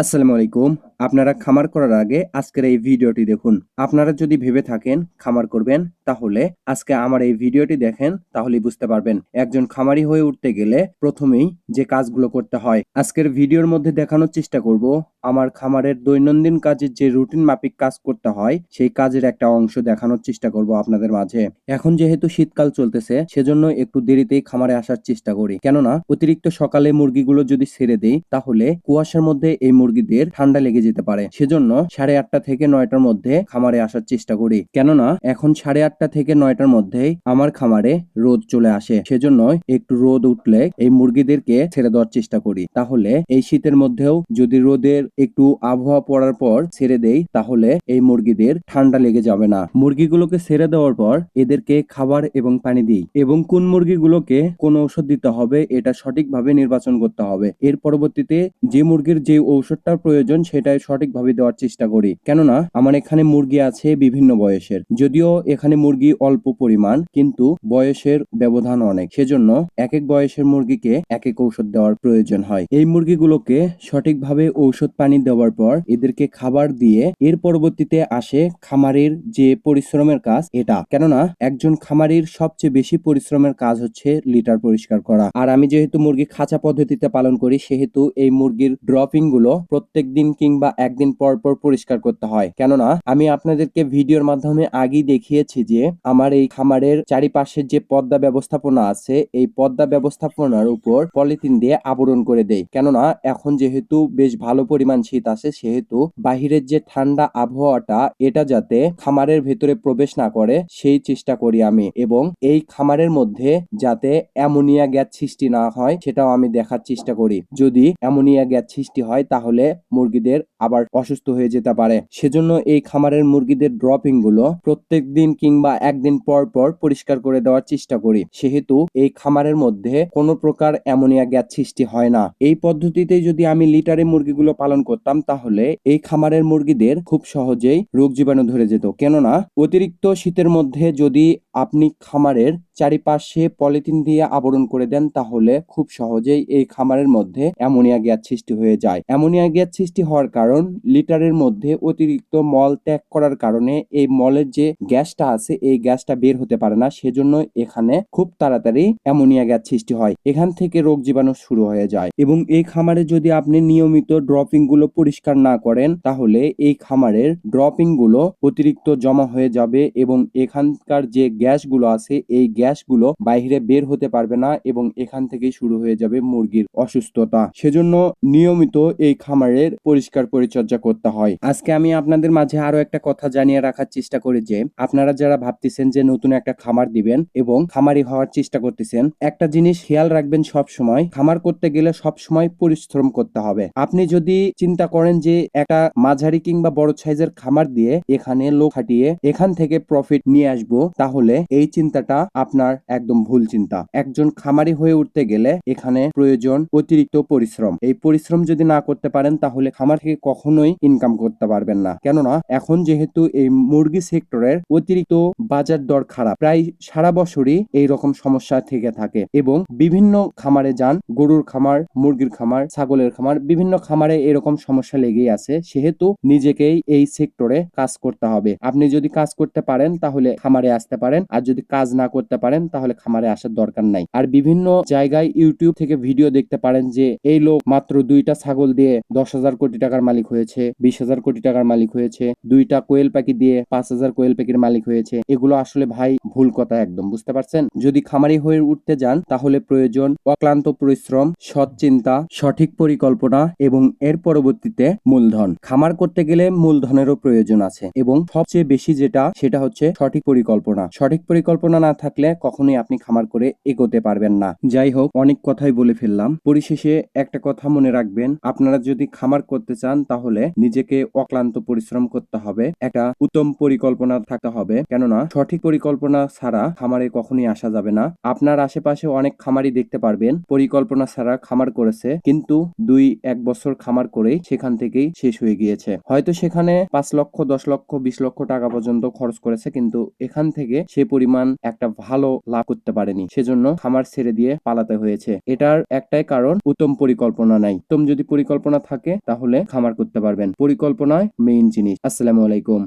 আসসালামু আলাইকুম। আপনারা খামার করার আগে আজকের এই ভিডিওটি দেখুন। আপনারা যদি ভেবে থাকেন খামার করবেন, তাহলে আজকে আমার এই ভিডিওটি দেখেন, তাহলেই বুঝতে পারবেন। একজন খামারি হয়ে উঠতে গেলে প্রথমেই যে কাজগুলো করতে হয়। আজকের ভিডিওর মধ্যে দেখানোর চেষ্টা করব আমার খামারের দৈনন্দিন কাজের যে রুটিন মাফিক কাজ করতে হয়, সেই কাজের একটা অংশ দেখানোর চেষ্টা করব আপনাদের মাঝে। এখন যেহেতু শীতকাল চলতেছে, সেজন্য একটু দেরিতেই খামারে আসার চেষ্টা করি। কেননা অতিরিক্ত সকালে মুরগিগুলো যদি ছেড়ে দেই, তাহলে কুয়াশার মধ্যে এই মুরগিদের ঠান্ডা লেগে যেতে পারে। সেজন্য 8:30 থেকে 9টার মধ্যে খামারে আসার চেষ্টা করি। কেননা এখন 8:30 থেকে 9টার মধ্যেই আমার খামারে রোদ চলে আসে। সেজন্য একটু রোদ উঠলে এই মুরগিদেরকে ছেড়ে দেওয়ার চেষ্টা করি। তাহলে এই শীতের মধ্যেও যদি রোদের একটু আবহাওয়া পড়ার পর ছেড়ে দেই, তাহলে এই মুরগিদের ঠান্ডা লেগে যাবে না। মুরগিগুলোকে ছেড়ে দেওয়ার পর এদেরকে খাবার এবং পানি দিই, এবং কোন মুরগিগুলোকে কোন ঔষধ দিতে হবে এটা সঠিকভাবে নির্বাচন করতে হবে। এর পরবর্তীতে যে মুরগির যে ঔষধটার প্রয়োজন সেটা সঠিকভাবে দেওয়ার চেষ্টা করি। কেননা আমার এখানে মুরগি আছে বিভিন্ন বয়সের, যদিও এখানে মুরগি অল্প পরিমাণ, কিন্তু বয়সের ব্যবধান অনেক। সেজন্য এক এক বয়সের মুরগিকে এক এক ঔষধ দেওয়ার প্রয়োজন হয়। এই মুরগিগুলোকে সঠিকভাবে ঔষধ পানি দেওয়ার পর এদেরকে খাবার দিয়ে এর পরবর্তীতে আসে খামারের যে পরিশ্রমের কাজ এটা। কেননা একজন খামারির সবচেয়ে বেশি পরিশ্রমের কাজ হচ্ছে লিটার পরিষ্কার করা। আর আমি যেহেতু মুরগি খাঁচা পদ্ধতিতে পালন করি, সেহেতু এই মুরগির ড্রপিং গুলো প্রত্যেক দিন কিংবা একদিন পর পর পরিষ্কার করতে হয়। কেননা আমি আপনাদেরকে ভিডিওর মাধ্যমে আগেই দেখিয়েছি যে আমার এই খামারের চারিপাশের যে পর্দা ব্যবস্থাপনা আছে, এই পর্দা ব্যবস্থাপনার উপর পলিথিন দিয়ে আবরণ করে দেই। কেননা এখন যেহেতু বেশ ভালো পরিমাণ শীত আছে, সেহেতু বাহিরের যে ঠান্ডা আবহাওয়াটা এটা যাতে খামারের ভেতরে প্রবেশ না করে সেই চেষ্টা করি আমি, এবং এই খামারের মধ্যে যাতে অ্যামোনিয়া গ্যাস সৃষ্টি না হয় সেটাও আমি দেখার চেষ্টা করি। যদি অ্যামোনিয়া গ্যাস সৃষ্টি হয়, তাহলে মুরগিদের আবার অসুস্থ হয়ে যেতে পারে। সেজন্য এই খামারের মুরগিদের ড্রপিং গুলো প্রত্যেক দিন কিংবা একদিন পর পর পরিষ্কার করে দেওয়ার চেষ্টা করি। সেহেতু এই খামারের মধ্যে কোনো প্রকার অ্যামোনিয়া গ্যাস সৃষ্টি হয় না। এই পদ্ধতিতে যদি আমি লিটারে মুরগিগুলো পালন করতাম, তাহলে এই খামারের মুরগিদের খুব সহজেই রোগ জীবাণু ধরে যেত। কেননা অতিরিক্ত শীতের মধ্যে যদি আপনি খামারের চারিপাশে পলিথিন দিয়ে আবরণ করে দেন, তাহলে খুব সহজেই এই খামারের মধ্যে অ্যামোনিয়া গ্যাস সৃষ্টি হয়ে যায়। অ্যামোনিয়া গ্যাস সৃষ্টি হওয়ার কারণ লিটারের মধ্যে অতিরিক্ত মল ত্যাগ করার কারণে এই মলের যে গ্যাসটা আছে এই গ্যাসটা বের হতে পারে না। সেজন্য এখানে খুব তাড়াতাড়ি অ্যামোনিয়া গ্যাস সৃষ্টি হয়, এখান থেকে রোগ জীবাণু শুরু হয়ে যায়। এবং এই খামারে যদি আপনি নিয়মিত ড্রপিং গুলো পরিষ্কার না করেন, তাহলে এই খামারের ড্রপিং গুলো অতিরিক্ত জমা হয়ে যাবে, এবং এখানকার যে গ্যাসগুলো আছে এই গ্যাসগুলো বাইরে বের হতে পারবে না, এবং এখান থেকেই শুরু হয়ে যাবে মুরগির অসুস্থতা। সেজন্য নিয়মিত এই খামারের পরিষ্কার পরিচর্যা করতে হয়। আজকে আমি আপনাদের মাঝে আরো একটা কথা জানিয়ে রাখার চেষ্টা করি যে আপনারা যারা ভাবতেছেন যে নতুন একটা খামার দিবেন এবং খামারি হওয়ার চেষ্টা করতেছেন, একটা জিনিস খেয়াল রাখবেন, সব সময় খামার করতে গেলে সব সময় পরিশ্রম করতে হবে। আপনি যদি চিন্তা করেন যে একটা মাঝারি কিংবা বড় সাইজের খামার দিয়ে এখানে লোক খাটিয়ে এখান থেকে প্রফিট নিয়ে আসবো, তাহলে এই চিন্তাটা আপনার একদম ভুল চিন্তা। একজন খামারি হয়ে উঠতে গেলে এখানে প্রয়োজন অতিরিক্ত পরিশ্রম। এই পরিশ্রম যদি না করতে পারেন, তাহলে খামার থেকে কখনোই ইনকাম করতে পারবেন না। কেননা এখন যেহেতু এই মুরগি সেক্টরের অতিরিক্ত বাজার দর খারাপ, প্রায় সারা বছরই এই রকম সমস্যা থেকে থাকে, এবং বিভিন্ন খামারে যান, গরুর খামার, মুরগির খামার, ছাগলের খামার, বিভিন্ন খামারে এরকম সমস্যা লেগেই আছে। সেহেতু নিজেকেই এই সেক্টরে কাজ করতে হবে। আপনি যদি কাজ করতে পারেন তাহলে খামারে আসতে পারেন, আর যদি কাজ না করতে পারেন তাহলে খামারে আসার দরকার নাই। আর বিভিন্ন জায়গায় ইউটিউব থেকে ভিডিও দেখতে পারেন যে এই লোক মাত্র 2টা ছাগল দিয়ে 10,000 কোটি টাকার মালিক হয়েছে, 20,000 কোটি টাকার মালিক হয়েছে, 2টা কোয়েল পাখি দিয়ে 5,000 কোয়েল পাখির মালিক হয়েছে। এগুলো আসলে ভাই ভুল কথা, একদম বুঝতে পারছেন। যদি খামারি হয়ে উঠতে যান, তাহলে প্রয়োজন অক্লান্ত পরিশ্রম, সৎ চিন্তা, সঠিক পরিকল্পনা, এবং এর পরবর্তীতে মূলধন। খামার করতে গেলে মূলধনেরও প্রয়োজন আছে, এবং সবচেয়ে বেশি যেটা সেটা হচ্ছে সঠিক পরিকল্পনা। সঠিক পরিকল্পনা না থাকলে কখনোই আপনি খামার করে এগোতে পারবেন না। যাই হোক, অনেক কথাই বলে ফেললাম। পরিশেষে একটা কথা মনে রাখবেন, আপনারা যদি খামার করতে চান তাহলে নিজেকে অক্লান্ত পরিশ্রম করতে হবে, একটা উত্তম পরিকল্পনা থাকতে হবে। কেননা সঠিক পরিকল্পনা ছাড়া খামারে কখনোই আসা যাবে না। আপনার আশেপাশে অনেক খামারই দেখতে পারবেন পরিকল্পনা ছাড়া খামার করেছে, কিন্তু 2-1 বছর খামার করেই সেখান থেকেই শেষ হয়ে গিয়েছে। হয়তো সেখানে 5 লক্ষ, 10 লক্ষ, 20 লক্ষ টাকা পর্যন্ত খরচ করেছে, কিন্তু এখান থেকে সে পরিমাণ একটা ভালো লাভ করতে পারেনি। সেজন্য খামার ছেড়ে দিয়ে পালাতে হয়েছে। এটার একটাই কারণ, উত্তম পরিকল্পনা নাই। উত্তম যদি পরিকল্পনা থাকে তাহলে খামার খামার করতে পারবেন। পরিকল্পনায় মেইন জিনিস। আসসালামু আলাইকুম।